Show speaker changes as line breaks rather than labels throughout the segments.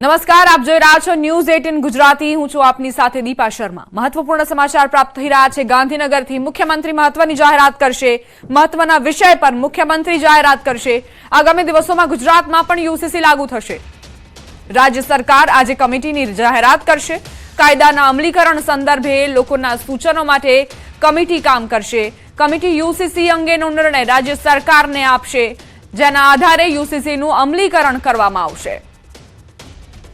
નમસ્કાર, આપ જોઈ રહ્યા છો ન્યૂઝ 18 ગુજરાતી। હું છું આપની સાથે દીપા શર્મા। મહત્વપૂર્ણ સમાચાર પ્રાપ્ત થઈ રહ્યા છે ગાંધીનગરથી। મુખ્યમંત્રી મહત્વની જાહેરાત કરશે। મહત્વના વિષય પર મુખ્યમંત્રી જાહેરાત કરશે। આગામી દિવસોમાં ગુજરાતમાં પણ યુસીસી લાગુ થશે। રાજ્ય સરકાર આજે કમિટીની જાહેરાત કરશે। કાયદાના અમલીકરણ સંદર્ભે લોકોના સૂચનો માટે કમિટી કામ કરશે। કમિટી યુસીસી અંગેનો નિર્ણય રાજ્ય સરકારને આપશે, જેના આધારે યુસીસીનું અમલીકરણ કરવામાં આવશે।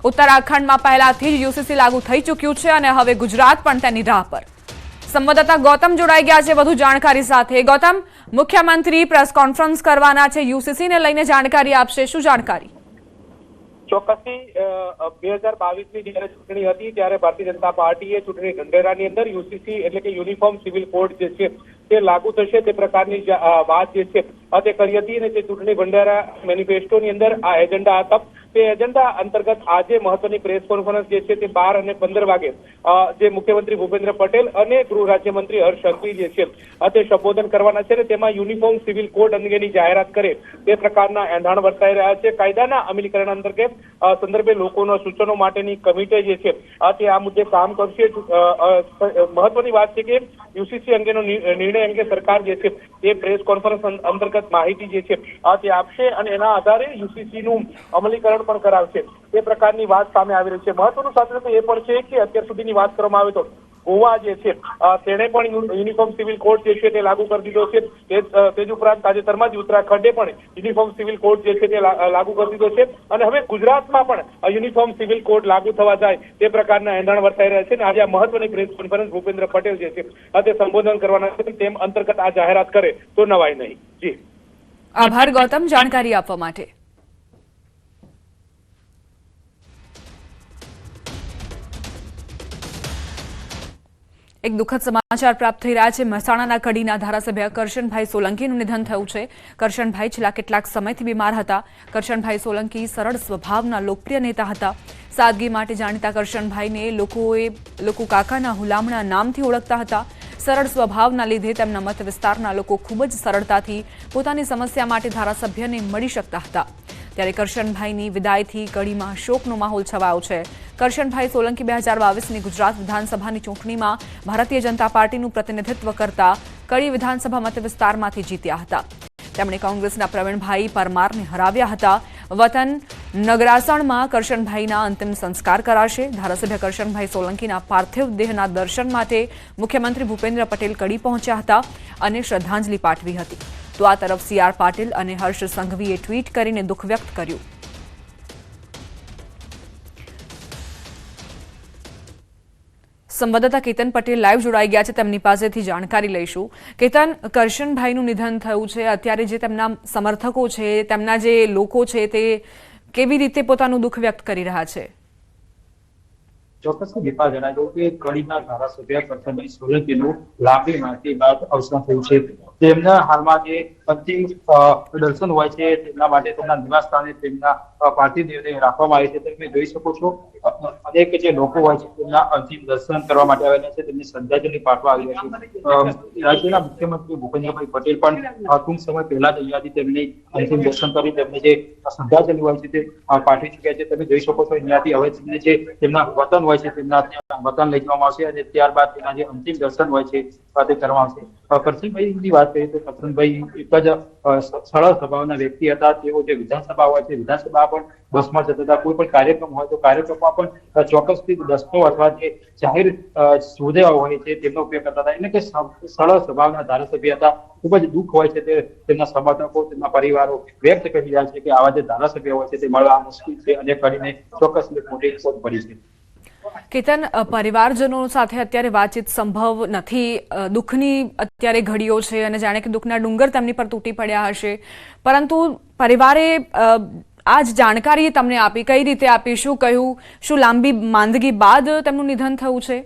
उत्तराखंड में पहलाथी यूसीसी लागू थई चूक्यु छे अने हवे गुजरात पण तेनी राह पर। संवाददाता गौतम जोड़ाई गया छे વધુ જાણકારી સાથે। गौतम, मुख्यमंत्री प्रेस कॉन्फ्रेंस करवाना छे, यूसीसी ने लईने जानकारी आपशे, शुं जानकारी?
ચોક્કસથી 2022ની જ્યારે ચૂંટણી હતી ત્યારે ભારતીય જનતા પાર્ટીએ ચૂંટણી ઢંઢેરાની અંદર યુસીસી એટલે કે યુનિફોર્મ સિવિલ કોડ જે છે તે લાગુ થશે તે પ્રકારની વાત જે છે તે કરી હતી અને તે ચૂંટણી ભંડારા મેનિફેસ્ટોની અંદર આ એજન્ડા હતા। તે એજન્ડા અંતર્ગત આજે મહત્વની પ્રેસ કોન્ફરન્સ જે છે તે 12 અને 15 વાગે જે મુખ્યમંત્રી ભૂપેન્દ્ર પટેલ અને ગૃહ રાજ્યમંત્રી હર્ષ સંઘવી જે છે તે સંબોધન કરવાના છે અને તેમાં યુનિફોર્મ સિવિલ કોડ અંગેની જાહેરાત કરે તે પ્રકારના એંધાણ વર્તાઈ રહ્યા છે। કાયદાના અમલીકરણ અંતર્ગત સંદર્ભે લોકોના સૂચનો માટેની કમિટી જે છે તે આ મુદ્દે કામ કરશે। મહત્વની વાત છે કે યુસીસી અંગેનો નિર્ણય અંગે સરકાર જે છે તે પ્રેસ કોન્ફરન્સ અંતર્ગત માહિતી જે છે તે આપશે અને એના આધારે યુસીસીનું અમલીકરણ પણ કરાવશે તે પ્રકારની વાત સામે આવી રહી છે। મહત્વનું સાથે તો એ પણ છે કે અત્યાર સુધીની વાત કરવામાં આવે તો ગોવા જે છે તેણે પણ યુનિફોર્મ સિવિલ કોડ જે છે તે લાગુ કરી દીધો છે। તે જ ઉપરાંત તાજેતરમાં જ ઉત્તરાખંડે પણ યુનિફોર્મ સિવિલ કોડ જે છે તે લાગુ કરી દીધો છે અને હવે ગુજરાતમાં પણ યુનિફોર્મ સિવિલ કોડ લાગુ થવા જાય તે પ્રકારના એંધાણ વર્તાઈ રહ્યા છે અને આજે આ મહત્વની પ્રેસ કોન્ફરન્સ ભૂપેન્દ્ર પટેલ જે છે તે સંબોધન કરવાના છે, તેમ અંતર્ગત આ જાહેરાત કરે તો નવાઈ નહીં। જી
આભાર ગૌતમ, જાણકારી આપવા માટે। एक दुखद समाचार प्राप्त थई रह्या छे। મહેસાણાના કડીના ધારાસભ્ય કરશનભાઈ સોલંકીનું નિધન થયું છે। કરશનભાઈ છેલ્લા કેટલાક સમયથી બીમાર હતા। કરશનભાઈ સોલંકી સરળ સ્વભાવના લોકપ્રિય નેતા હતા। સાદગી માટે જાણીતા કરશનભાઈને લોકો કાકાના હુલામણા નામથી ઓળખતા હતા। સરળ સ્વભાવના લીધે તેમના મત વિસ્તારના લોકો ખૂબ જ સરળતાથી પોતાની સમસ્યા માટે ધારાસભ્યને મળી શકતા હતા। ત્યારે કરશનભાઈની વિદાયથી કડીમાં શોકનો માહોલ છવાયો છે। કરશનભાઈ સોલંકી 2022ની ગુજરાત વિધાનસભાની ચૂંટણીમાં ભારતીય જનતા પાર્ટીનું પ્રતિનિધિત્વ કરતા કડી વિધાનસભા મત વિસ્તારમાંથી જીત્યા હતા। તેમણે કોંગ્રેસના પ્રવીણભાઈ પરમારને હરાવ્યા હતા। વતન નગરાસણમાં કરશનભાઈના અંતિમ સંસ્કાર કરાશે। ધારાસભ્ય કરશનભાઈ સોલંકીના પાર્થિવ દેહના દર્શન માટે મુખ્યમંત્રી ભૂપેન્દ્ર પટેલ કડી પહોંચ્યા હતા અને શ્રદ્ધાંજલિ પાઠવી હતી। તો આ તરફ CR પાટીલ અને હર્ષ સંઘવીએ ટ્વીટ કરીને દુઃખ વ્યક્ત કર્યું। સંવાદદાતા કેતન પટેલ લાઈવ જોડાઈ ગયા છે, તેમની પાસેથી જાણકારી લઈશું। કેતન, કરશનભાઈનું નિધન થયું છે, અત્યારે જે તેમના સમર્થકો છે, તેમના જે લોકો છે તે કેવી રીતે પોતાનું દુઃખ વ્યક્ત કરી રહ્યા છે?
ચોક્કસથી દીપા જણાવ્યું કે કડીના ધારાસભ્ય કરશનભાઈ સોલંકીનું લાંબી માહિતી બાદ અવસાન થયું છે। તેમના હાલમાં જે અંતિમ દર્શન હોય છે તેમના માટે તેમના નિવાસ સ્થાને તેમના પાર્થિવ દેહને રાખવામાં આવે છે। તમે જોઈ શકો છો અનેક જે લોકો હોય છે તેમના અંતિમ દર્શન કરવા માટે આવેલા છે, તેમને શ્રદ્ધાંજલિ પાઠવા આવ્યા છે। રાજ્યના મુખ્યમંત્રી ભૂપેન્દ્રભાઈ પટેલ પણ ટૂંક સમય પહેલા જ અહીંયાથી તેમની અંતિમ દર્શન કરી તેમને જે શ્રદ્ધાંજલિ હોય છે તે પાઠવી ચૂક્યા છે। તમે જોઈ શકો છો અહીંયાથી હવે તેમને જે તેમના વતન હોય છે તેમના વતન લઈ જવામાં આવશે અને ત્યારબાદ તેના જે અંતિમ દર્શન હોય છે તે કરવામાં આવશે। કરશનભાઈની વાત કરીએ તો કરશનભાઈ એક જ સરળ સ્વભાવના વ્યક્તિ હતા। તેઓ જે વિધાનસભા હોય છે વિધાનસભા પણ બસમાં જતા હતા। કોઈ પણ કાર્યક્રમ હોય તો કાર્યક્રમમાં પણ ચોક્કસથી દસનો અથવા જે જાહેર સુવિધાઓ હોય છે તેમનો ઉપયોગ કરતા હતા। એટલે કે સરળ સ્વભાવના ધારાસભ્ય હતા। ખૂબ જ દુઃખ હોય છે તે તેમના સમર્થકો તેમના પરિવારો વ્યક્ત કરી રહ્યા છે કે આવા જે ધારાસભ્ય હોય છે તે મળવા મુશ્કેલ છે અને કરીને ચોક્કસ મોટી ખોટ પડી છે।
કેતન, પરિવારજનો સાથે અત્યારે વાતચીત સંભવ નથી। દુઃખની અત્યારે ઘડીઓ છે અને જાણે કે દુઃખના ડુંગર તેમની પર તૂટી પડ્યા હશે, પરંતુ પરિવારે આ જ જાણકારી તમને આપી, કઈ રીતે આપી, શું કહ્યું, શું લાંબી માંદગી બાદ તેમનું નિધન થયું છે?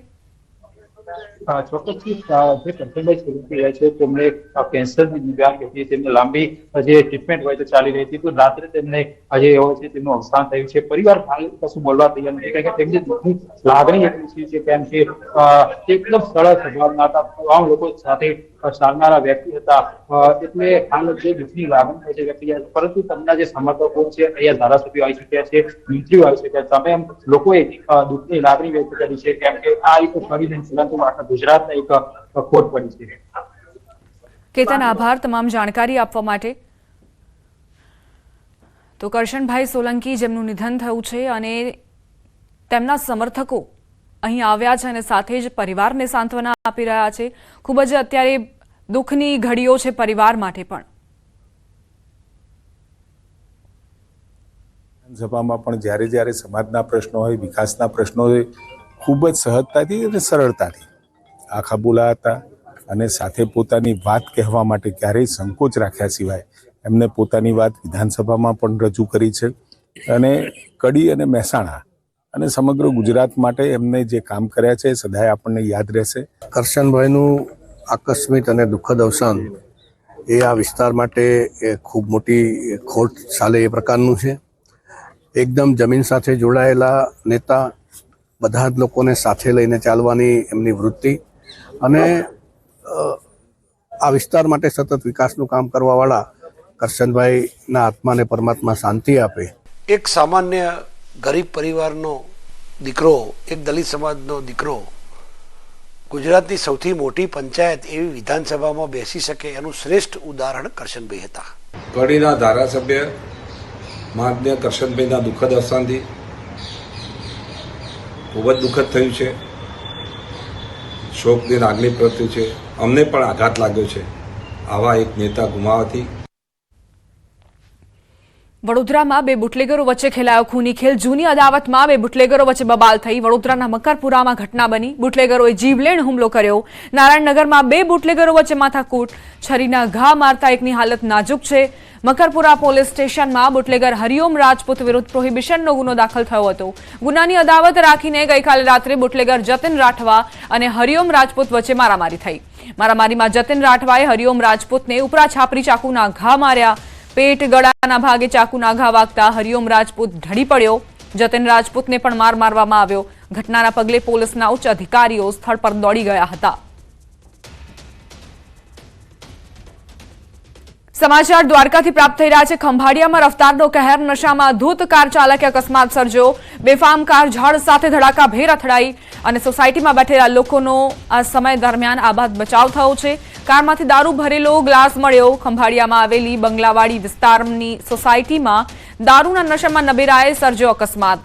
ચોક્કસથી જે કરશનભાઈ સોલંકી રહે છે તેમને કેન્સરની નિદાન હતી, તેમને લાંબી જે ટ્રીટમેન્ટ હોય તો ચાલી રહી હતી, તો રાત્રે તેમને આજે હોય છે તેમનું અવસાન થયું છે. પરિવાર હાલ કશું બોલવા તૈયાર નથી, કારણ કે તેમની દુઃખની લાગણી એટલી છે, કેમ કે એકદમ સરળ સ્વભાવના હતા, તમામ લોકો સાથે ચાલનારા વ્યક્તિ હતા, એટલે હાલ જે દુઃખની લાગણી હોય છે વ્યક્તિ, પરંતુ તેમના જે સમર્થકો છે અહીંયા ધારાસભ્યો આવી ચુક્યા છે, મંત્રીઓ આવી ચુક્યા છે, તમામ લોકોએ દુઃખની લાગણી વ્યક્ત કરી છે, કેમ કે આ એક ફરીને પરંતુ આખા ગુજરાતને એક ખોટ પડી છે.
કેતન, આભાર તમામ જાણકારી આપવા માટે. તો કરશનભાઈ સોલંકી જેમનું નિધન થયું છે અને તેમના સમર્થકો અહીં આવ્યા છે અને સાથે જ પરિવારને સાંત્વના આપી રહ્યા છે. ખૂબ જ અત્યારે દુઃખની ઘડીઓ છે પરિવાર માટે પણ.
વિધાનસભામાં પણ જ્યારે જ્યારે સમાજના પ્રશ્નો હોય, વિકાસના પ્રશ્નો હોય, ખૂબ જ સહજતાથી અને સરળતાથી આખા બોલા હતા અને સાથે પોતાની વાત કહેવા માટે ક્યારેય સંકોચ રાખ્યા સિવાય એમને પોતાની વાત વિધાનસભામાં પણ રજૂ કરી છે. અને કડી અને મહેસાણા અને સમગ્ર ગુજરાત માટે એમને જે કામ કર્યા છે એ સદાય આપણને યાદ રહેશે.
કરશનભાઈનું આકસ્મિક અને દુઃખદ અવસાન એ આ વિસ્તાર માટે ખૂબ મોટી ખોટ ચાલે એ પ્રકારનું છે. એકદમ જમીન સાથે જોડાયેલા નેતા, બધા જ લોકોને સાથે લઈને ચાલવાની એમની વૃત્તિ અને આ વિસ્તાર માટે સતત વિકાસનું કામ કરવાવાળા કરશનભાઈના આત્માને પરમાત્મા શાંતિ આપે.
એક સામાન્ય ગરીબ પરિવારનો દીકરો, એક દલિત સમાજનો દીકરો ગુજરાતની સૌથી મોટી પંચાયત એવી વિધાનસભામાં બેસી શકે એનું શ્રેષ્ઠ ઉદાહરણ કરશનભાઈ હતા.
કડીના ધારાસભ્ય માન્ય કરશનભાઈના દુઃખદ અવસાનથી ખૂબ જ દુઃખદ થયું છે. શોકની લાગણી પ્રત્યે છે, અમને પણ આઘાત લાગ્યો છે આવા એક નેતા ગુમાવવાથી.
વડોદરામાં બે બુટલેગરો વચ્ચે ખેલાયો ખૂની ખેલ. જૂની અદાવતમાં બે બુટલેગરો વચ્ચે બબાલ થઈ. વડોદરાના મકરપુરામાં ઘટના બની. બુટલેગરોએ જીવલેણ હુમલો કર્યો. નારાયણનગરમાં બે બુટલેગરો વચ્ચે માથાકૂટ. છરીના ઘા મારતા એકની હાલત નાજુક છે. મકરપુરા પોલીસ સ્ટેશનમાં બુટલેગર હરિઓમ રાજપૂત વિરુદ્ધ પ્રોહિબિશનનો ગુનો દાખલ થયો હતો. ગુનાની અદાવત રાખીને ગઈકાલે રાત્રે બુટલેગર જતીન રાઠવા અને હરિઓમ રાજપૂત વચ્ચે મારામારી થઈ. મારામારીમાં જતીન રાઠવાએ હરિઓમ રાજપૂતને ઉપરા છાપરી ચાકુના ઘા માર્યા. પેટ ગળાના ભાગે ચાકુના ઘા વાગતા હરિઓમ રાજપૂત ઢળી પડ્યો. જતીન રાજપૂતને પણ માર મારવામાં આવ્યો. ઘટનાના પગલે પોલીસના ઉચ્ચ અધિકારીઓ સ્થળ પર દોડી ગયા હતા. સમાચાર દ્વારકાથી પ્રાપ્ત થઈ રહ્યા છે. ખંભાળિયામાં રફતારનો કહેર. નશામાં ધૂત કાર ચાલકે અકસ્માત સર્જ્યો. બેફામ કાર ઝાડ સાથે ધડાકાભેર અથડાઈ અને સોસાયટીમાં બેઠેલા લોકોનો આ સમય દરમિયાન આબાદ બચાવ થયો છે. કારમાંથી દારૂ ભરેલો ગ્લાસ મળ્યો. ખંભાળિયામાં આવેલી બંગલાવાડી વિસ્તારની સોસાયટીમાં દારૂના નશામાં નબેરાએ સર્જ્યો અકસ્માત.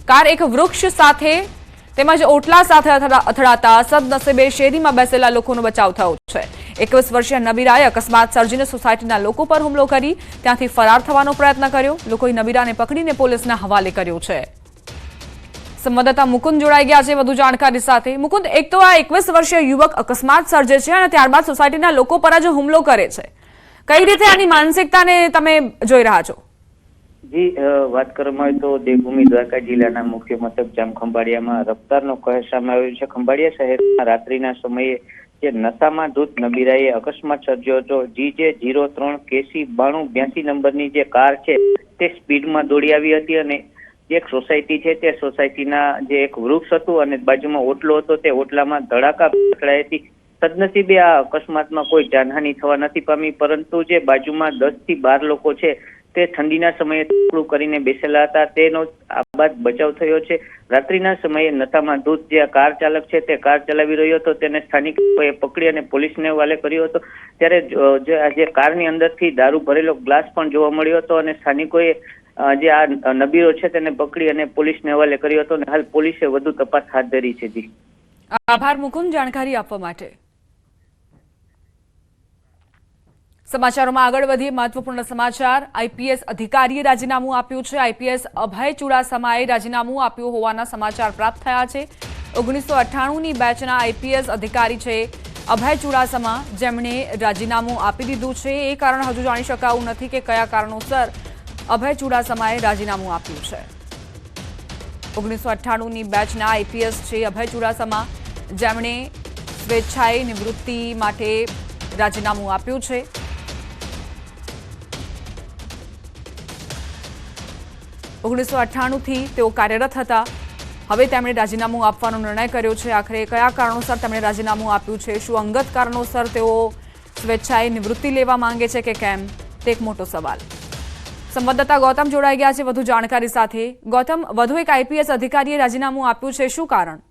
કાર એક વૃક્ષ સાથે તેમજ ઓટલા સાથે અથડાતા સદનસીબે શેરીમાં બેસેલા લોકોનો બચાવ થયો છે. 21 વર્ષીય નબીરાએ અકસ્માત સર્જીને સોસાયટીના લોકો પર હુમલો કરી ત્યાંથી ફરાર થવાનો પ્રયત્ન કર્યો. લોકોએ નબીરાને પકડીને પોલીસના હવાલે કર્યો છે. સંવાદદાતા મુકુંદ જોડાઈ ગયા છે વધુ જાણકારી સાથે. મુકુંદ, એક તો આ 21 વર્ષીય યુવક અકસ્માત સર્જે છે અને ત્યારબાદ સોસાયટીના લોકો પર જ હુમલો કરે છે. કઈ રીતે આની માનસિકતાને તમે જોઈ રહ્યા છો?
જી, વાત કરવામાં આવે તો દેવભૂમિ દ્વારકા જિલ્લાના મુખ્ય મથક જામ ખંભાળિયામાં રફતારનો કહેર સામે આવ્યો છે. ખંભાળિયા શહેરમાં રાત્રિના સમયે જે નશામાં ધૂત નબીરાએ અકસ્માત સર્જ્યો હતો. GJ03 KC 9282 નંબરની જે કાર છે તે સ્પીડમાં દોડી આવી હતી અને એક સોસાયટી છે તે સોસાયટીના જે એક વૃક્ષ હતું અને બાજુમાં ઓટલો હતો તે ઓટલામાં ધડાકા અથડાઈ હતી. સદનસીબે આ અકસ્માતમાં કોઈ જાનહાનિ થવા નથી પામી, પરંતુ જે બાજુમાં 10 થી 12 લોકો છે તે ઠંડીના સમયે ટુકડું કરીને બેસેલા હતા તેનો આબાદ બચાવ થયો છે. રાત્રિના સમયે નશામાં ધૂત જે કાર ચાલક છે તે કાર ચલાવી રહ્યો હતો તેને સ્થાનિકોએ પકડી અને પોલીસને હવાલે કર્યો હતો. ત્યારે જે કારની અંદરથી દારૂ ભરેલો ગ્લાસ પણ જોવા મળ્યો હતો અને સ્થાનિકોએ જે આ નબીરો છે તેને પકડી અને પોલીસને હવાલે કર્યો હતો અને હાલ પોલીસે વધુ તપાસ હાથ ધરી છે. જી,
આભાર મુકુંદ જાણકારી આપવા માટે. સમાચારોમાં આગળ વધીએ. મહત્વપૂર્ણ સમાચાર. આઈપીએસ અધિકારીએ રાજીનામું આપ્યું છે. આઈપીએસ અભય ચુડાસમાએ રાજીનામું આપ્યું હોવાના સમાચાર પ્રાપ્ત થયા છે. 1998ની બેચના આઈપીએસ અધિકારી છે અભય ચુડાસમા, જેમણે રાજીનામું આપી દીધું છે. એ કારણ હજુ જાણી શકાયું નથી કે કયા કારણોસર અભય ચુડાસમાએ રાજીનામું આપ્યું છે. 1998ની બેચના આઈપીએસ છે અભય ચુડાસમા, જેમણે સ્વેચ્છાએ નિવૃત્તિ માટે રાજીનામું આપ્યું છે. 1998થી તેઓ કાર્યરત હતા. હવે તેમણે રાજીનામું આપવાનો નિર્ણય કર્યો છે. આખરે કયા કારણોસર તેમણે રાજીનામું આપ્યું છે? શું અંગત કારણોસર તેઓ સ્વેચ્છાએ નિવૃત્તિ લેવા માંગે છે કે કેમ? તે એક મોટો સવાલ. સંવાદદાતા ગૌતમ જોડાઈ ગયા છે વધુ જાણકારી સાથે. ગૌતમ, વધુ એક આઈપીએસ અધિકારીએ રાજીનામું આપ્યું છે, શું કારણ?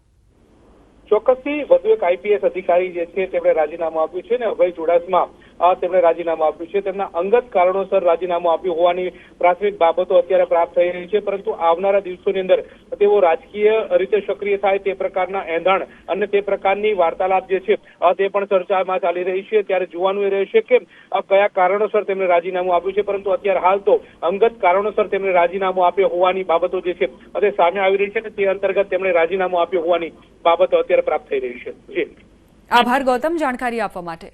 ચોક્કસથી વધુ એક આઈપીએસ અધિકારી જે છે તેમણે રાજીનામું આપ્યું છે ને અભય ચુડાસમા તેમણે રાજીનામું આપ્યું છે. તેમના અંગત કારણોસર રાજીનામું આપ્યું હોવાની પ્રાથમિક બાબતો અત્યારે પ્રાપ્ત થઈ રહી છે, પરંતુ આવનારા દિવસોની અંદર તેઓ રાજકીય રીતે સક્રિય થાય તે પ્રકારના એંધાણ અને તે પ્રકારની વાર્તાલાપ જે છે તે પણ ચર્ચામાં ચાલી રહી છે. ત્યારે જોવાનું એ રહેશે કે કયા કારણોસર તેમણે રાજીનામું આપ્યું છે, પરંતુ અત્યારે હાલ તો અંગત કારણોસર તેમણે રાજીનામું આપ્યું હોવાની બાબતો જે છે તે સામે આવી રહી છે અને તે અંતર્ગત તેમણે રાજીનામું આપ્યું હોવાની બાબતો અત્યારે પ્રાપ્ત થઈ રહી છે. જી
આભાર ગૌતમ જાણકારી આપવા માટે.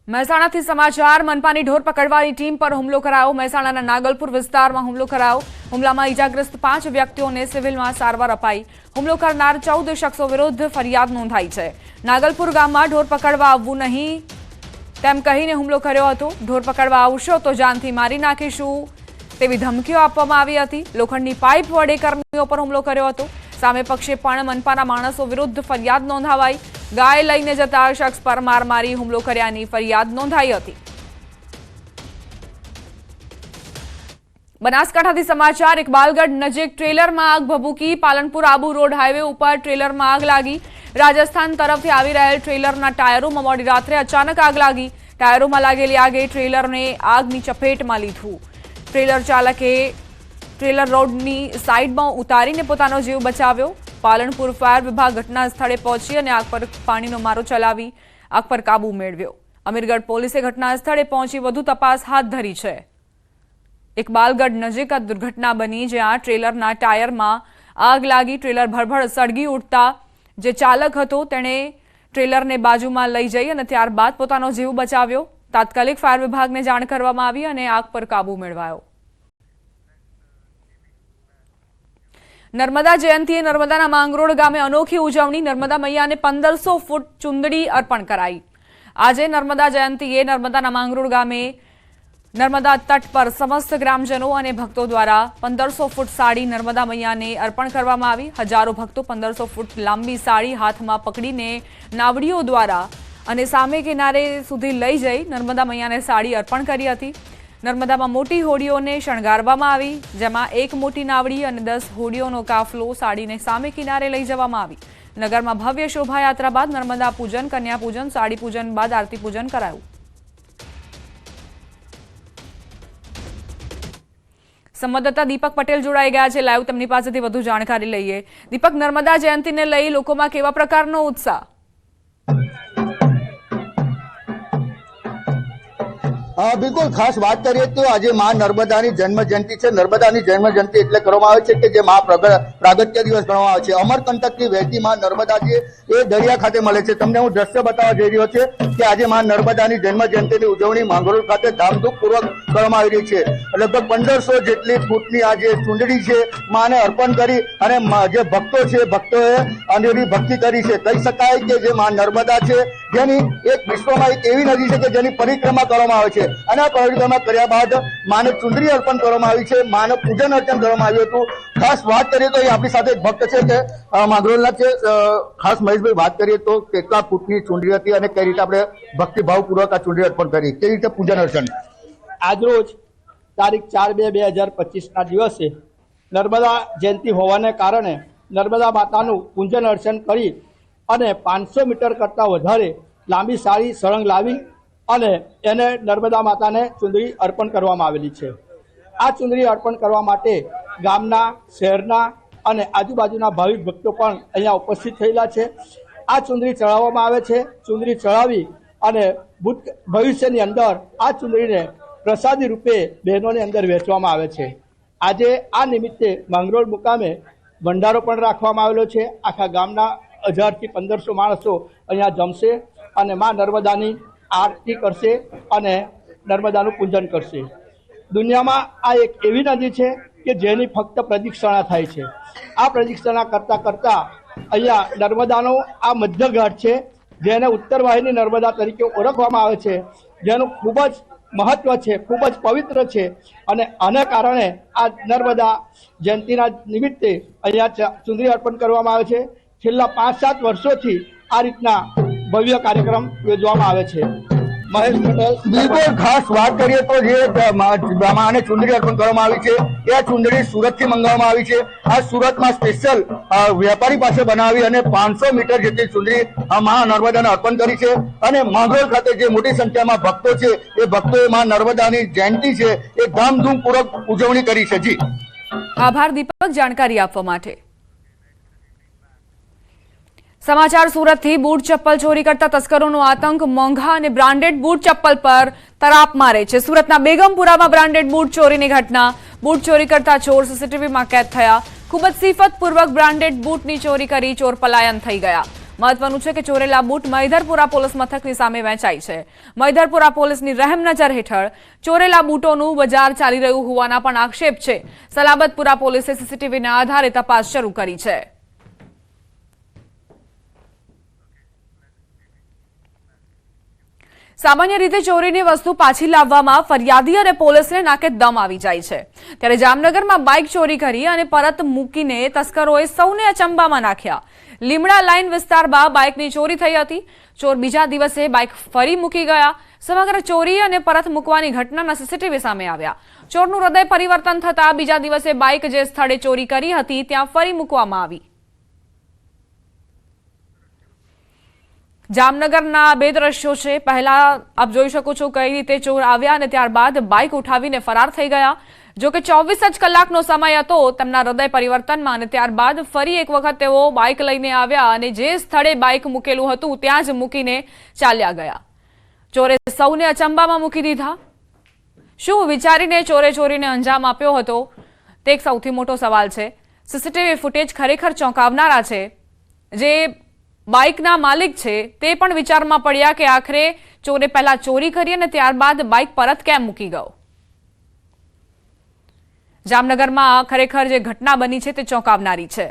મહેસાણાથી સમાચાર. મનપાની ઢોર પકડવાની ટીમ પર હુમલો કરાયો. મહેસાણાના નાગલપુર વિસ્તારમાં હુમલો કરાયો. હુમલામાં ઈજાગ્રસ્ત 5 વ્યક્તિઓને સિવિલમાં સારવાર અપાઈ. હુમલો કરનાર 14 શખ્સો વિરુદ્ધ ફરિયાદ નોંધાઈ છે. નાગલપુર ગામમાં ઢોર પકડવા આવવું નહીં તેમ કહીને હુમલો કર્યો હતો. ઢોર પકડવા આવશો તો જાનથી મારી નાખીશું તેવી ધમકીઓ આપવામાં આવી હતી. લોખંડની પાઇપ વડે કર્મીઓ પર હુમલો કર્યો હતો. સામે પક્ષે પણ મનપાના માણસો વિરુદ્ધ ફરિયાદ નોંધાવાઈ. ગાય લઈને જતા શખ્સ પર માર મારી હુમલો કર્યાની ફરિયાદ નોંધાઈ હતી. બનાસકાંઠાથી સમાચાર. ઇકબાલગઢ નજીક ટ્રેલરમાં આગ ભભૂકી. પાલનપુર આબુ રોડ હાઈવે ઉપર ટ્રેલરમાં આગ લાગી. રાજસ્થાન તરફથી આવી રહેલ ટ્રેલરના ટાયરોમાં મોડી રાત્રે અચાનક આગ લાગી. ટાયરોમાં લાગેલી આગે ટ્રેલરને આગની ચપેટમાં લીધું. ટ્રેલર ચાલકે ટ્રેલર રોડની સાઈડમાં ઉતારીને પોતાનો જીવ બચાવ્યો. પાલનપુર ફાયર વિભાગ ઘટના સ્થળે પહોંચી અને આગ પર પાણીનો મારો ચલાવી આગ પર કાબુ મેળવ્યો. અમીરગઢ પોલીસે ઘટના સ્થળે પહોંચી વધુ તપાસ હાથ ધરી છે. ઇકબાલગઢ નજીક આ દુર્ઘટના બની, જ્યાં ટ્રેલરના ટાયરમાં આગ લાગી. ટ્રેલર ભરભર સળગી ઉઠતા જે ચાલક હતો તેણે ટ્રેલરને બાજુમાં લઈ જઈ અને ત્યારબાદ પોતાનો જીવ બચાવ્યો. તાત્કાલિક ફાયર વિભાગને જાણ કરવામાં આવી અને આગ પર કાબુ મેળવાયો. નર્મદા જયંતીએ નર્મદાના માંગરોળ ગામે અનોખી ઉજવણી. નર્મદા મૈયાને 1500 ફૂટ ચુંદડી અર્પણ કરાઈ. આજે નર્મદા જયંતીએ નર્મદાના માંગરોળ ગામે નર્મદા તટ પર સમસ્ત ગ્રામજનો અને ભક્તો દ્વારા 1500 ફૂટ સાડી નર્મદા મૈયાને અર્પણ કરવામાં આવી. હજારો ભક્તો 1500 ફૂટ લાંબી સાડી હાથમાં પકડીને નાવડીઓ દ્વારા અને સામે કિનારે સુધી લઈ જઈ નર્મદા મૈયાને સાડી અર્પણ કરી હતી. નર્મદામાં મોટી હોડીઓને શણગારવામાં આવી, જેમાં એક મોટી નાવડી અને 10 હોડીઓનો કાફલો સાડીને સામે કિનારે લઈ જવામાં આવી. નગરમાં ભવ્ય શોભાયાત્રા બાદ નર્મદા પૂજન, કન્યા પૂજન, સાડી પૂજન બાદ આરતી પૂજન કરાયું. સંવાદદાતા દીપક પટેલ જોડાઈ ગયા છે લાઈવ. તેમની પાસેથી વધુ જાણકારી લઈએ. દીપક, નર્મદા જયંતીને લઈ લોકોમાં કેવા પ્રકારનો ઉત્સાહ?
બિલકુલ, ખાસ વાત કરીએ તો આજે મા નર્મદાની જન્મ જયંતિ છે. નર્મદાની જન્મ જયંતિ એટલે કરવામાં આવે છે કે જે મા પ્રાગટ્ય દિવસ ગણવામાં આવે છે. અમરકંટકથી વહેતી મા નર્મદા છે એ દરિયા ખાતે મળે છે. તમને હું દ્રશ્ય બતાવવા જઈ રહ્યો છે કે આજે મા નર્મદાની જન્મ જયંતિની ઉજવણી માંગરોળ ખાતે ધામધૂમપૂર્વક કરવામાં આવી રહી છે. લગભગ 1500 જેટલી ફૂટની આ જે ચૂંદડી છે માને અર્પણ કરી અને જે ભક્તો છે ભક્તોએ અનેરી ભક્તિ કરી છે. કહી શકાય કે જે મા નર્મદા છે જેની એક વિશ્વમાં એક એવી નદી છે કે જેની પરિક્રમા કરવામાં આવે છે અને આ પરિક્રમા કર્યા બાદ માને ચુંદડી અર્પણ કરવામાં આવી છે. માને પૂજન અર્ચન કરવામાં આવ્યું હતું. ખાસ વાત કરીએ તો આપણી સાથે એક ભક્ત છે કે માંગરોળના છે. ખાસ મહેશભાઈ, વાત કરીએ તો કેટલા ફૂટની ચુંદડી હતી અને કઈ રીતે આપણે ભક્તિભાવપૂર્વક આ ચુંદડી અર્પણ કરી, કેવી રીતે પૂજન અર્ચન?
આજરોજ તારીખ 4/2/2025 દિવસે નર્મદા જયંતિ હોવાને કારણે નર્મદા માતાનું પૂજન અર્ચન કરી અને 500 મીટર કરતાં વધારે લાંબી સાડી સળંગ લાવી અને એને નર્મદા માતાને ચુંદડી અર્પણ કરવામાં આવેલી છે. આ ચુંદડી અર્પણ કરવા માટે ગામના, શહેરના અને આજુબાજુના ભાવિક ભક્તો પણ અહીંયા ઉપસ્થિત થયેલા છે. આ ચુંદડી ચડાવવામાં આવે છે. ચુંદડી ચડાવી અને ભવિષ્યની અંદર આ ચુંદડીને પ્રસાદી રૂપે બહેનોની અંદર વહેંચવામાં આવે છે. આજે આ નિમિત્તે માંગરોળ મુકામે ભંડારો પણ રાખવામાં આવેલો છે. આખા ગામના 1000 થી 1500 માણસો અહીંયા જમશે અને મા નર્મદાની આરતી કરશે અને નર્મદાનું પૂજન કરશે. દુનિયામાં આ એક એવી નદી છે કે જેની ફક્ત પ્રદક્ષિણા થાય છે. આ પ્રદક્ષિણા કરતાં કરતાં અહીંયા નર્મદાનો આ મધ્યઘાટ છે, જેને ઉત્તર વાહિની નર્મદા તરીકે ઓળખવામાં આવે છે, જેનું ખૂબ જ મહત્વ છે, ખૂબ જ પવિત્ર છે. અને આને કારણે આ નર્મદા જયંતિના નિમિત્તે અહીંયા ચુંદડી અર્પણ કરવામાં આવે છે. છેલ્લા 5-7 વર્ષોથી આ રીતના ભવ્ય કાર્યક્રમ યોજવામાં આવે છે. મહેશ પટેલ.
બિલકુલ ખાસ વાત કરીએ તો જે માને ચુંદડી અર્પણ કરવામાં આવી છે એ આ ચુંદડી સુરતથી મંગાવવામાં આવી છે. આ સુરતમાં સ્પેશિયલ વેપારી પાસે બનાવી અને 500 મીટર જેટલી ચુંદડી મા નર્મદાને અર્પણ કરી છે. અને માંગરોળ ખાતે જે મોટી સંખ્યામાં ભક્તો છે એ ભક્તોએ મા નર્મદાની જયંતિ છે એ ધામધૂમપૂર્વક ઉજવણી કરી છે. જી
આભાર દીપક જાણકારી આપવા માટે. સમાચાર સુરતથી. બૂટ ચપ્પલ ચોરી કરતા તસ્કરોનો આતંક. મોંઘા અને બ્રાન્ડેડ બૂટ ચપ્પલ પર તરાપ મારે છે. સુરતના બેગમપુરામાં બ્રાન્ડેડ બૂટ ચોરીની ઘટના. બૂટ ચોરી કરતા ચોર સીસીટીવીમાં કેદ થયા. ખૂબ જ સિફતપૂર્વક બ્રાન્ડેડ બૂટની ચોરી કરી ચોર પલાયન થઈ ગયા. મહત્વનું છે કે ચોરેલા બૂટ મહિધરપુરા પોલીસ મથકની સામે વેચાઈ છે. મહિધરપુરા પોલીસની રહેમ નજર હેઠળ ચોરેલા બૂટોનું બજાર ચાલી રહ્યું હોવાના પણ આક્ષેપ છે. સલાબતપુરા પોલીસે સીસીટીવીના આધારે તપાસ શરૂ કરી છે. સામાન્ય રીતે ચોરીની વસ્તુ પાછી લાવવામાં ફરિયાદી અને પોલીસને નાકે દમ આવી જાય છે. ત્યારે જામનગરમાં બાઇક ચોરી કરી અને પરત મૂકીને તસ્કરોએ સૌને અચંબામાં નાખ્યા. લીમડા લાઇન વિસ્તારમાં બાઇકની ચોરી થઈ હતી. ચોર બીજા દિવસે બાઇક ફરી મૂકી ગયા. સમગ્ર ચોરી અને પરત મૂકવાની ઘટનાના સીસીટીવી સામે આવ્યા. ચોરનું હૃદય પરિવર્તન થતા બીજા દિવસે બાઇક જે સ્થળે ચોરી કરી હતી ત્યાં ફરી મૂકવામાં આવી. જામનગરના બે દ્રશ્યો છે. પહેલા આપ જોઈ શકો છો કઈ રીતે ચોર આવ્યા અને ત્યારબાદ બાઇક ઉઠાવીને ફરાર થઈ ગયા. જો કે 24 જ કલાકનો સમય હતો તેમના હૃદય પરિવર્તનમાં અને ત્યારબાદ ફરી એક વખત તેઓ બાઇક લઈને આવ્યા અને જે સ્થળે બાઇક મૂકેલું હતું ત્યાં જ મૂકીને ચાલ્યા ગયા. ચોરે સૌને અચંબામાં મૂકી દીધા. શું વિચારીને ચોરે ચોરીને અંજામ આપ્યો હતો તે એક સૌથી મોટો સવાલ છે. સીસીટીવી ફૂટેજ ખરેખર ચોંકાવનારા છે. જે બાઇકના માલિક છે તે પણ વિચારમાં પડ્યા કે આખરે ચોરે પહેલા ચોરી કરી અને ત્યારબાદ બાઇક પરત કેમ મૂકી ગયો. જામનગરમાં ખરેખર જે ઘટના બની છે તે ચોંકાવનારી છે.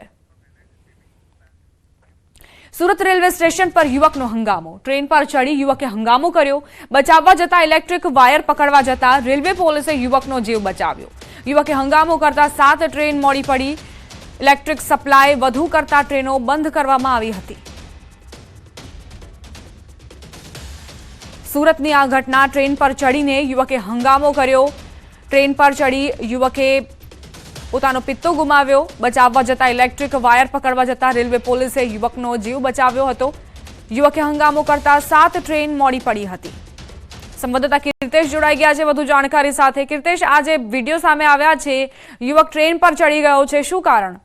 સુરત રેલવે સ્ટેશન પર યુવકનો હંગામો. ટ્રેન પર ચડી યુવકે હંગામો કર્યો. બચાવવા જતા ઇલેક્ટ્રિક વાયર પકડવા જતા રેલવે પોલીસે યુવકનો જીવ બચાવ્યો. યુવકે હંગામો કરતા 7 ટ્રેન મોડી પડી. ઇલેક્ટ્રિક સપ્લાય વધુ કરતા ટ્રેનો બંધ કરવામાં આવી હતી. સુરતની આ ઘટના. ટ્રેન પર ચડીને યુવકે હંગામો કર્યો. ટ્રેન પર ચડી યુવકે પોતાનો પિત્તો ગુમાવ્યો. બચાવવા જતા ઇલેક્ટ્રિક વાયર પકડવા જતા રેલવે પોલીસે યુવકનો જીવ બચાવ્યો હતો. યુવકે હંગામો કરતા 7 ટ્રેન મોડી પડી હતી. સંવાદદાતા કીર્તેશ જોડાઈ ગયા છે વધુ જાણકારી સાથે. કીર્તેશ, આ જે વિડીયો સામે આવ્યા છે, યુવક ટ્રેન પર ચડી ગયો છે, શું કારણ?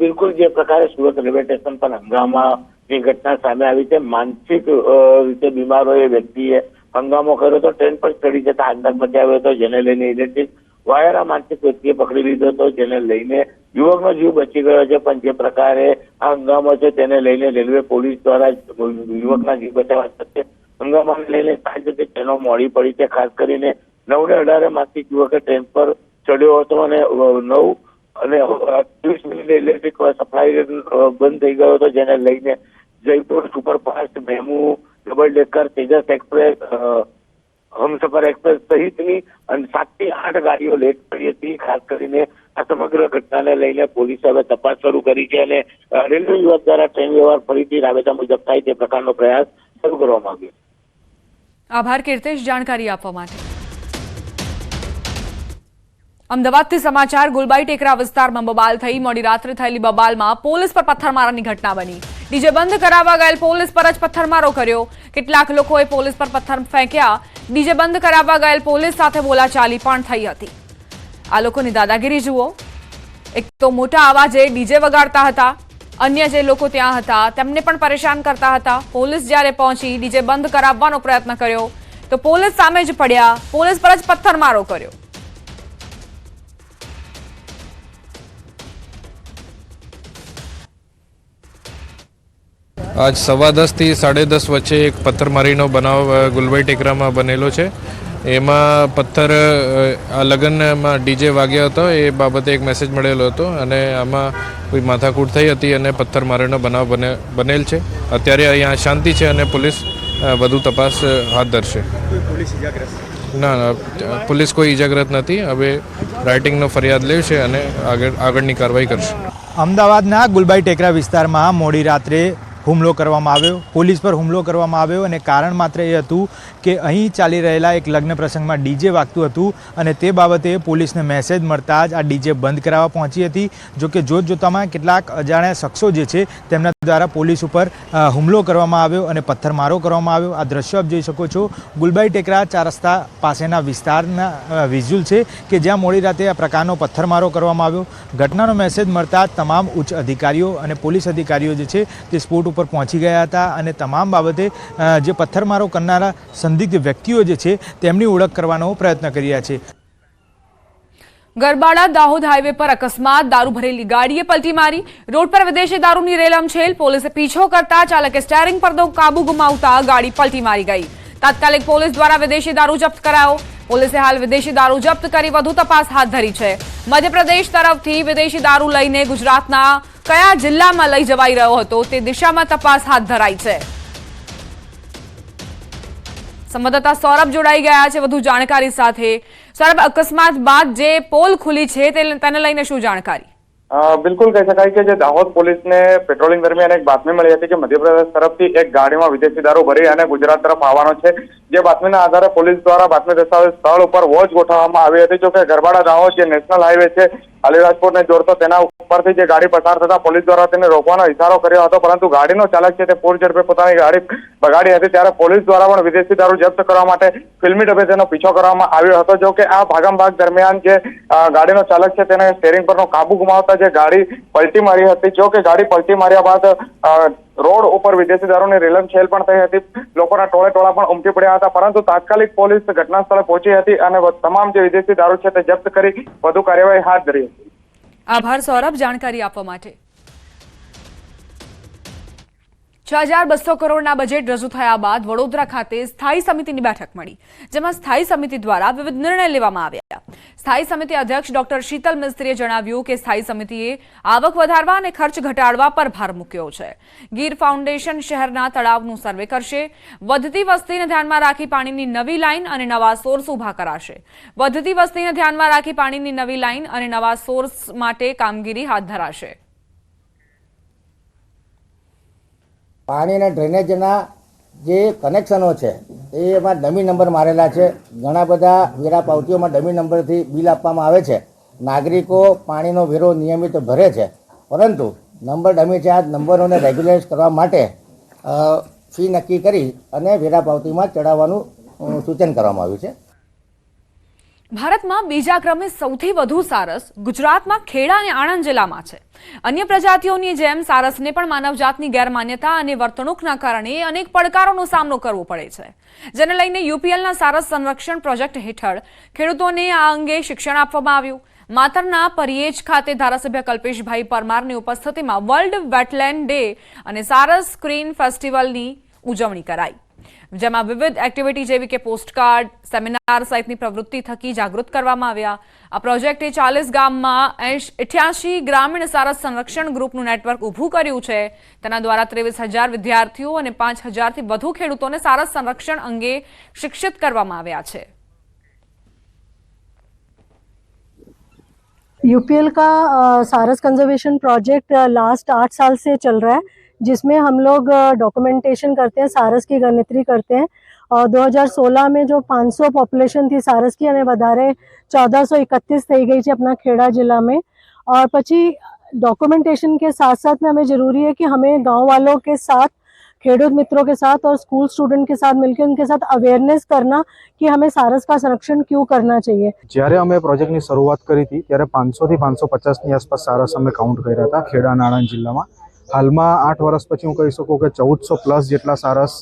બિલકુલ જે પ્રકારે સુરત રેલવે સ્ટેશન પર હંગામાની ઘટના સામે આવી છે. માનસિક રીતે બીમાર હોય એ વ્યક્તિએ હંગામો કર્યો તો ટ્રેન પર ચડી જતા આતંક મચાવ્યો હતો, જેને લઈને ઇલેક્ટ્રિક વાયર આ માનસિક વ્યક્તિએ પકડી લીધો હતો, જેને લઈને યુવકનો જીવ બચી ગયો છે. પણ જે પ્રકારે આ હંગામો છે તેને લઈને રેલવે પોલીસ દ્વારા યુવકના જીવ બચાવવા સાથે હંગામાને લઈને 5 જેટલી ટ્રેનો મોડી પડી છે. ખાસ કરીને 9:18 માસિક યુવકે ટ્રેન પર ચડ્યો હતો અને 9 અને 20 મિનિટે ઇલેક્ટ્રિક સપ્લાય બંધ થઈ ગયો હતો, જેને લઈને Jaipur superfast, MEMU, double decker, Tejas express, Humsafar express સહિતની 7 થી 8 ગાડીઓ લેટ પડી હતી. ખાસ કરીને આ સમગ્ર ઘટનાને લઈને પોલીસે હવે તપાસ શરૂ કરી છે અને રેલવે વિભાગ દ્વારા ટ્રેન વ્યવહાર ફરીથી રાબેતા મુજબ થાય તે પ્રકારનો પ્રયાસ શરૂ કરવામાં આવ્યો.
આભાર કીર્તેશ જાણકારી આપવા માટે. અમદાવાદથી સમાચાર. ગુલબાઈ ટેકરા વિસ્તારમાં બબાલ થઈ. મોડી રાત્રે થયેલી બબાલમાં પોલીસ પર પથ્થરમારાની ઘટના બની. ડીજે બંધ કરાવવા ગયેલ પોલીસ પર જ પથ્થરમારો કર્યો. કેટલાક લોકોએ પોલીસ પર પથ્થર ફેંક્યા. ડીજે બંધ કરાવવા ગયેલ પોલીસ સાથે બોલાચાલી પણ થઈ હતી. આ લોકોની દાદાગીરી જુઓ. એક તો મોટા અવાજે ડીજે વગાડતા હતા. અન્ય જે લોકો ત્યાં હતા તેમને પણ પરેશાન કરતા હતા. પોલીસ જ્યારે પહોંચી ડીજે બંધ કરાવવાનો પ્રયત્ન કર્યો તો પોલીસ સામે જ પડ્યા. પોલીસ પર જ પથ્થરમારો કર્યો.
આજ 10:15 થી 10:30 વચ્ચે એક પથ્થરમારીનો બનાવ ગુલબાઈ ટેકરામાં બનેલો છે. એમાં પથ્થર આ લગ્નમાં ડીજે વાગ્યો હતો એ બાબતે એક મેસેજ મળેલો હતો અને આમાં કોઈ માથાકૂટ થઈ હતી અને પથ્થર મારેનો બનાવ બનેલ છે. અત્યારે અહીંયા શાંતિ છે અને પોલીસ વધુ તપાસ હાથ ધરશે. ના, પોલીસ કોઈ ઇજાગ્રસ્ત નથી. હવે રાઇટિંગનો ફરિયાદ લેશે અને આગળની કાર્યવાહી કરશે.
અમદાવાદના ગુલબાઈ ટેકરા વિસ્તારમાં મોડી રાત્રે હુમલો કરવામાં આવ્યો, પોલીસ પર હુમલો કરવામાં આવ્યો અને કારણ માત્ર એ હતું કે અહીં ચાલી રહેલા એક લગ્ન પ્રસંગમાં ડીજે વાગતું હતું અને તે બાબતે પોલીસને મેસેજ મળતા જ આ ડીજે બંધ કરાવવા પહોંચી હતી. જોકે જોતજોતામાં કેટલાક અજાણ્યા શખ્સો જે છે તેમના દ્વારા પોલીસ ઉપર હુમલો કરવામાં આવ્યો અને પથ્થરમારો કરવામાં આવ્યો. આ દ્રશ્યો આપ જોઈ શકો છો. ગુલબાઈ ટેકરા 4 રસ્તા પાસેના વિસ્તારના વિઝ્યુઅલ છે કે જ્યાં મોડી રાતે આ પ્રકારનો પથ્થરમારો કરવામાં આવ્યો. ઘટનાનો મેસેજ મળતા તમામ ઉચ્ચ અધિકારીઓ અને પોલીસ અધિકારીઓ જે છે તે સ્પોટ ઉપર પહોંચી ગયા હતા અને તમામ બાબતે જે પથ્થરમારો કરનારા સંદિગ્ધ વ્યક્તિઓ જે છે તેમની ઓળખ કરવાનો પ્રયત્ન કર્યા છે.
ગરબાડા દાહોદ હાઈવે પર અકસ્માત. દારૂ ભરેલી ગાડીએ પલટી મારી. રોડ પર વિદેશી દારૂની રેલમછેલ. પોલીસે પીછો કરતા ચાલકે સ્ટીયરિંગ પર કાબુ ગુમાવતા ગાડી પલટી મારી ગઈ. તાત્કાલિક પોલીસ દ્વારા વિદેશી દારૂ જપ્ત કરાયો. પોલીસે હાલ વિદેશી દારૂ જપ્ત કરી વધુ તપાસ હાથ ધરી છે. મધ્યપ્રદેશ તરફથી વિદેશી દારૂ લઈને ગુજરાતના કયા જિલ્લામાં લઈ જવાઈ રહ્યો હતો તે દિશામાં તપાસ હાથ ધરાઈ છે. સંવાદદાતા સૌરભ જોડાઈ ગયા છે વધુ જાણકારી સાથે. સૌરભ, અકસ્માત બાદ જે પોલ ખુલી છે તેને લઈને શું જાણકારી?
બિલકુલ કહી શકાય કે જે દાહોદ પોલીસને પેટ્રોલિંગ દરમિયાન એક બાતમી મળી હતી કે મધ્યપ્રદેશ તરફથી એક ગાડીમાં વિદેશી દારૂ ભરી અને ગુજરાત તરફ આવવાનો છે. જે બાતમીના આધારે પોલીસ દ્વારા બાતમી દસ્તાવેજ સ્થળ ઉપર વોચ ગોઠવવામાં આવી હતી. જોકે ગરબાડા દાહોદ જે નેશનલ હાઈવે છે અલીરાજપુરને જોડતો તેના ઉપરથી જે ગાડી પસાર થતા પોલીસ દ્વારા તેને રોકવાનો ઇશારો કર્યો હતો, પરંતુ ગાડીનો ચાલક છે તે પૂર ઝડપે પોતાની ગાડી બગાડી હતી. ત્યારે પોલીસ દ્વારા પણ વિદેશી દારૂ જપ્ત કરવા માટે ફિલ્મી ઢબે તેનો પીછો કરવામાં આવ્યો હતો. જો કે આ ભાગમભાગ દરમિયાન જે ગાડીનો ચાલક છે તેને સ્ટીયરિંગ પરનો કાબુ ગુમાવતા જે ગાડી પલટી મારી હતી. જો કે ગાડી પલટી માર્યા બાદ રોડ ઉપર વિદેશી દારૂની રેલમછેલ પણ થઈ હતી. લોકોના ટોળા પણ ઉમટી પડ્યા હતા, પરંતુ તાત્કાલિક પોલીસ ઘટના સ્થળે પહોંચી હતી અને તમામ જે વિદેશી દારૂ છે તે જપ્ત કરી વધુ કાર્યવાહી હાથ ધરી હતી.
આભાર સૌરભ જાણકારી આપવા માટે. 6200 કરોડના બજેટ રજૂ થયા બાદ વડોદરા ખાતે સ્થાયી સમિતિની બેઠક મળી, જેમાં સ્થાયી સમિતિ દ્વારા વિવિધ નિર્ણય લેવામાં આવ્યા. સ્થાયી સમિતિ અધ્યક્ષ ડોક્ટર શીતલ મિસ્ત્રીએ જણાવ્યું કે સ્થાયી સમિતિએ આવક વધારવા અને ખર્ચ ઘટાડવા પર ભાર મૂક્યો છે. ગીર ફાઉન્ડેશન શહેરના તળાવનું સર્વે કરશે. વધતી વસ્તીને ધ્યાનમાં રાખી પાણીની નવી લાઇન અને નવા સોર્સ ઉભા કરાશે. વધતી વસ્તીને ધ્યાનમાં રાખી પાણીની નવી લાઇન અને નવા સોર્સ માટે કામગીરી હાથ ધરાશે.
પાણી અને ડ્રેનેજના જે કનેક્શનો છે એમાં ડમી નંબર મારેલા છે. ઘણા બધા વેરા પાવતીઓમાં ડમી નંબરથી બિલ આપવામાં આવે છે. નાગરિકો પાણીનો વેરો નિયમિત ભરે છે, પરંતુ નંબર ડમી છે. આ નંબરોને રેગ્યુલાઇઝ કરવા માટે ફી નક્કી કરી અને વેરા પાવતીમાં ચડાવવાનું સૂચન કરવામાં આવ્યું છે.
ભારતમાં બીજા ક્રમે સૌથી વધુ સારસ ગુજરાતમાં ખેડા અને આણંદ જિલ્લામાં છે. અન્ય પ્રજાતિઓની જેમ સારસને પણ માનવજાતની ગેરમાન્યતા અને વર્તણૂકના કારણે અનેક પડકારોનો સામનો કરવો પડે છે, જેને લઈને યુપીએલના સારસ સંરક્ષણ પ્રોજેક્ટ હેઠળ ખેડૂતોને આ અંગે શિક્ષણ આપવામાં આવ્યું. માતરના પરિયેજ ખાતે ધારાસભ્ય કલ્પેશભાઈ પરમારની ઉપસ્થિતિમાં વર્લ્ડ વેટલેન્ડ ડે અને સારસ સ્ક્રીન ફેસ્ટિવલની ઉજવણી કરાઈ, જેમાં વિવિધ એક્ટિવિટી જેવી કે પોસ્ટકાર્ડ, સેમિનાર સહિતની પ્રવૃત્તિ થકી જાગૃત કરવામાં આવ્યા. આ પ્રોજેક્ટે 40 ગામમાં 88 ગ્રામીણ સારસ સંરક્ષણ ગ્રુપનું નેટવર્ક ઊભું કર્યું છે. તેના દ્વારા 23,000 વિદ્યાર્થીઓ અને 5,000થી વધુ ખેડૂતોને સારસ સંરક્ષણ અંગે શિક્ષિત કરવામાં આવ્યા છે.
यूपीएल का सारस कंजर्वेशन प्रोजेक्ट लास्ट 8 साल से चल रहा है, जिसमें हम लोग डॉक्यूमेंटेशन करते हैं, सारस की गणित्री करते हैं. और 2016 में जो 500 पॉपुलेशन थी सारस की અને વધારે 1431 થઈ ગઈ છે अपना खेड़ा जिला में. और પછી डॉक्यूमेंटेशन के साथ साथ में हमें ज़रूरी है कि हमें गांव वालों के साथ, खेडूत मित्रों के साथ और स्कूल स्टूडेंट के साथ मिलकर उनके साथ अवेयरनेस करना कि हमें सारस का संरक्षण क्यों करना चाहिए.
જ્યારે અમે પ્રોજેક્ટની શરૂઆત કરી હતી ત્યારે 500 થી 550ની આસપાસ સારસ અમે કાઉન્ટ કર્યા હતા ખેડા અને આણંદ જિલ્લામાં. હાલમાં 8 વર્ષ પછી હું કહી શકું કે 1400+ જેટલા સારસ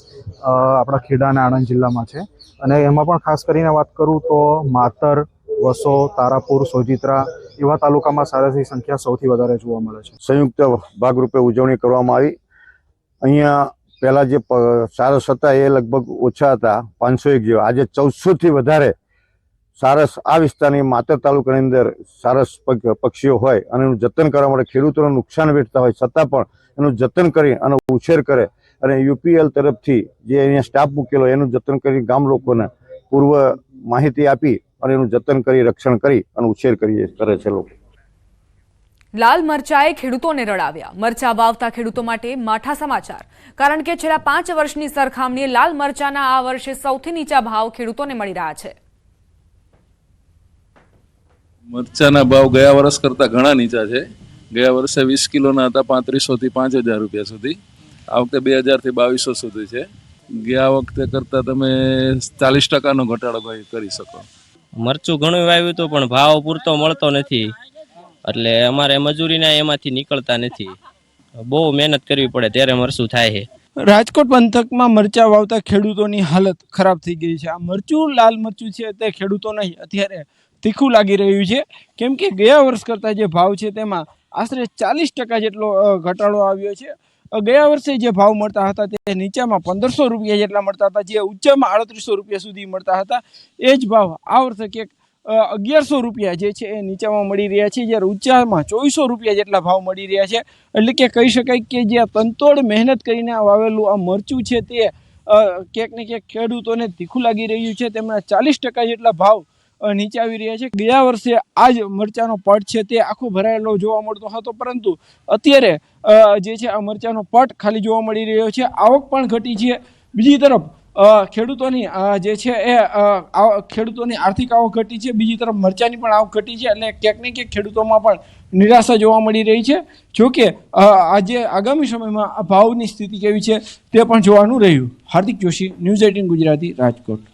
આપણા ખેડા અને આણંદ જિલ્લામાં છે. અને એમાં પણ ખાસ કરીને વાત કરું તો માતર, વસો, તારાપુર, સોજિત્રા એવા તાલુકામાં સારસની સંખ્યા સૌથી વધારે જોવા મળે છે.
સંયુક્ત ભાગરૂપે ઉજવણી કરવામાં આવી. અહીંયા
પહેલાં જે સારસ હતા એ લગભગ ઓછા હતા, 501 જેવા. આજે 1400થી વધારે સારસ આ વિસ્તારની માતર તાલુકાની અંદર સારસ પક્ષીઓ હોય અને એનું જતન કરવા માટે ખેડૂતોને નુકસાન વેઠતા હોય છતાં પણ એનું જતન કરી અને ઉછેર કરે અને UPL તરફથી જે અહીંયા સ્ટાફ મૂકેલો એનું જતન કરી ગામ લોકોને પૂર્વ માહિતી આપી અને એનું જતન કરી રક્ષણ કરી અને ઉછેર કરે છે લોકો.
લાલ મરચાએ ખેડૂતોને રડાવ્યા. મરચા વાવતા ખેડૂતો માટે માઠા સમાચાર, કારણ કે છેલ્લા 5 વર્ષની સરખામણીએ લાલ મરચાના આ વર્ષે સૌથી નીચા ભાવ ખેડૂતોને મળી રહ્યા છે.
મરચાના ભાવ ગયા વર્ષ કરતા ઘણા નીચા છે. ગયા વર્ષે 20 કિલોના હતા 3500 થી 5000 રૂપિયા સુધી. આ વખતે 2000 થી 2200 સુધી છે. ગયા વખતે કરતા તમે 40% ઘટાડો કરી શકો.
મરચું ઘણું વાવ્યું હતું પણ ભાવ પૂરતો મળતો નથી, એટલે અમારે મજૂરીના એમાંથી નીકળતા નથી. બહુ મહેનત કરવી પડે ત્યારે મરચું થાય છે.
રાજકોટ પંથકમાં મરચા વાવતા ખેડૂતોની હાલત ખરાબ થઈ ગઈ છે. આ મરચું લાલ મરચું છે તે ખેડૂતોને અત્યારે તીખું લાગી રહ્યું છે, કેમ કે ગયા વર્ષ કરતા જે ભાવ છે તેમાં આશરે 40% જેટલો ઘટાડો આવ્યો છે. ગયા વર્ષે જે ભાવ મળતા હતા તે નીચામાં 1500 રૂપિયા જેટલા મળતા હતા, જે ઊંચામાં 3800 રૂપિયા સુધી મળતા હતા. એ જ ભાવ આ વર્ષે ક્યાંક 1100 રૂપિયા જે છે એ નીચામાં મળી રહ્યા છે, જ્યારે ઊંચામાં 2400 રૂપિયા જેટલા ભાવ મળી રહ્યા છે. એટલે કે કહી શકાય કે જે તનતોડ મહેનત કરીને વાવેલું આ મરચું છે તે ક્યાંક ને ક્યાંક ખેડૂતોને તીખું લાગી રહ્યું છે. તેમના 40% જેટલા ભાવ નીચે આવી રહ્યા છે. ગયા વર્ષે આ જ મરચાનો પટ છે તે આખો ભરાયેલો જોવા મળતો હતો, પરંતુ અત્યારે જે છે આ મરચાનો પટ ખાલી જોવા મળી રહ્યો છે. આવક પણ ઘટી છે. બીજી તરફ ખેડૂતોની જે છે એ ખેડૂતોની આર્થિક આવક ઘટી છે, બીજી તરફ મરચાની પણ આવક ઘટી છે. એટલે ક્યાંક ને ક્યાંક ખેડૂતોમાં પણ નિરાશા જોવા મળી રહી છે. જોકે આજે આગામી સમયમાં આ ભાવની સ્થિતિ કેવી છે તે પણ જોવાનું રહ્યું. હાર્દિક જોશી, ન્યૂઝ 18 ગુજરાતી, રાજકોટ.